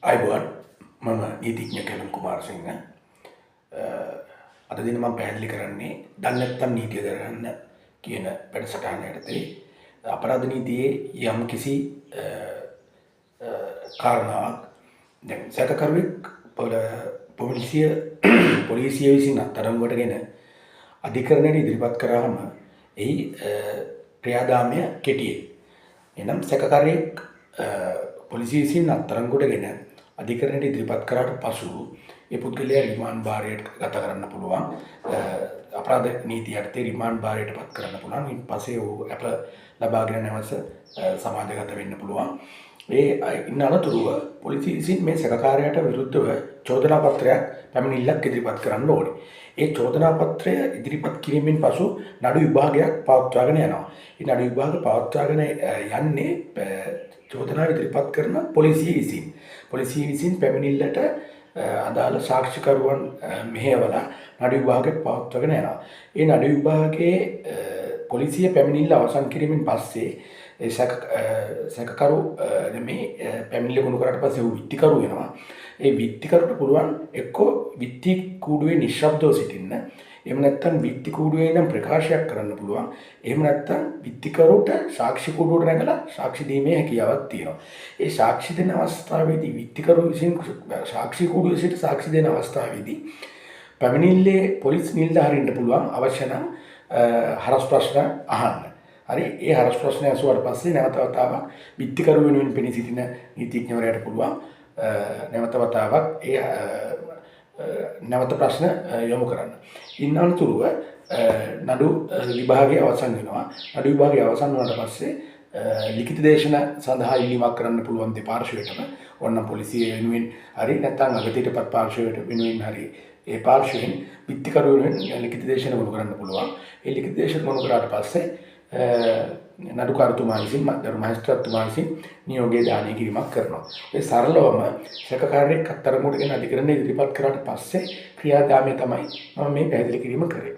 අයිබෝන් මම නීතිඥ කැලුම් කුමාරසිංහ අද දින මම පැහැදිලි කරන්නේ දන්නේ නැත්නම් නීතිය දරගන්න කියන වැඩසටහන යටතේ අපරාධ නීතියේ යම් කිසි කාරණාවක් දැන් සැකකරුවෙක් පොලිසිය විසින් අත්අඩංගුවටගෙන අධිකරණයට ඉදිරිපත් කරාම එහි ක්‍රියාදාමය කෙටියේ එනම් සැකකරුවෙක් පොලිසිය විසින් අත්අඩංගුවටගෙන අධිකරණයට ඉදිරිපත් කරාට පසු ඒ පුද්ගලයා රිමාන්ඩ් භාරයට ගත කරන්න පුළුවන් අපරාධ නීතිය යටතේ රිමාන්ඩ් භාරයට පත් කරන්න පුළුවන් ඊට පස්සේ ਉਹ අප ලබාගෙන නැවත සමාජගත වෙන්න පුළුවන් ඒ ඉන්න අනතුරුව පොලිසිය විසින් මේ සැකකාරයාට විරුද්ධව චෝදනා පත්‍රයක් පැමිණිල්ලක් ඉදිරිපත් කරන්න ඕනේ. ඒ චෝදනා පත්‍රය ඉදිරිපත් කිරීමෙන් පසු නඩු විභාගයක් පවත්වාගෙන යනවා. ඒ නඩු විභාග පවත්වාගෙන යන්නේ චෝදනාව ඉදිරිපත් කරන පොලිසිය විසින්. පොලිසිය විසින් පැමිණිල්ලට අදාළ සාක්ෂිකරුවන් මෙහෙवला නඩු විභාගයක් පවත්වාගෙන යනවා. ඒ නඩු විභාගයේ පොලිසිය පැමිණිල්ල අවසන් කිරීමෙන් පස්සේ ඒ සැකකරු මේ පැමිණිල්ල ගොනු කරාට පස්සේ ਉਹ විත්තිකරු වෙනවා. ඒ විත්තිකරුට පුළුවන් එක්කෝ විත්ති කූඩුවේ නිශ්ශබ්දව සිටින්න. එහෙම නැත්නම් විත්ති කූඩුවේ නම් ප්‍රකාශයක් කරන්න පුළුවන්. එහෙම නැත්නම් විත්තිකරුට සාක්ෂි කූඩුවට නැගලා සාක්ෂි දීමේ හැකියාවක් තියෙනවා. ඒ සාක්ෂි දෙන අවස්ථාවේදී විත්තිකරු විසින් සාක්ෂි කූඩුවේ සිට සාක්ෂි දෙන අවස්ථාවේදී පැමිණිල්ලේ පොලිස් නිලධාරීන්ට පුළුවන් අවශ්‍ය නම් හරස් ප්‍රශ්න අහන්න. හරි ඒ හරස් ප්‍රශ්න ඇසුවාට පස්සේ නැවත වතාවක් විත්තිකරු වෙනුවෙන් පෙනී සිටින නීතිඥවරයාට පුළුවන් නැවත වතාවක් ඒ නැවත ප්‍රශ්න යොමු කරන්න. ඉන්න අනතුරුව නඩු විභාගය අවසන් වෙනවා. නඩු විභාගය අවසන් වුණාට පස්සේ ලිඛිත දේශන සඳහා ඉල්ලීමක් කරන්න පුළුවන් දෙපාර්ශ්වයටම ඕනනම් පොලිසිය වෙනුවෙන් හරි නැත්නම් අගතියටපත් පාර්ශ්වයට වෙනුවෙන් හරි ඒ පාර්ශ්වයෙන් විත්තිකරු වෙනුවෙන් ලිඛිත දේශන ගොනු කරන්න පුළුවන්. ඒ ලිඛිත දේශන ගොනු කරාට පස්සේ නඩුකාරතුමා විසින් මහේස්ත්‍රාත්තුමා විසින් නියෝගය දානය කිරීමක් කරනවා. ඒ සරලවම සැකකාරයෙක් අත්අඩංගුවටගෙන අධිකරණය ඉදිරිපත් කරාට පස්සේ ක්‍රියාදාමය තමයි මම මේ පැහැදිලි කිරීම කරේ.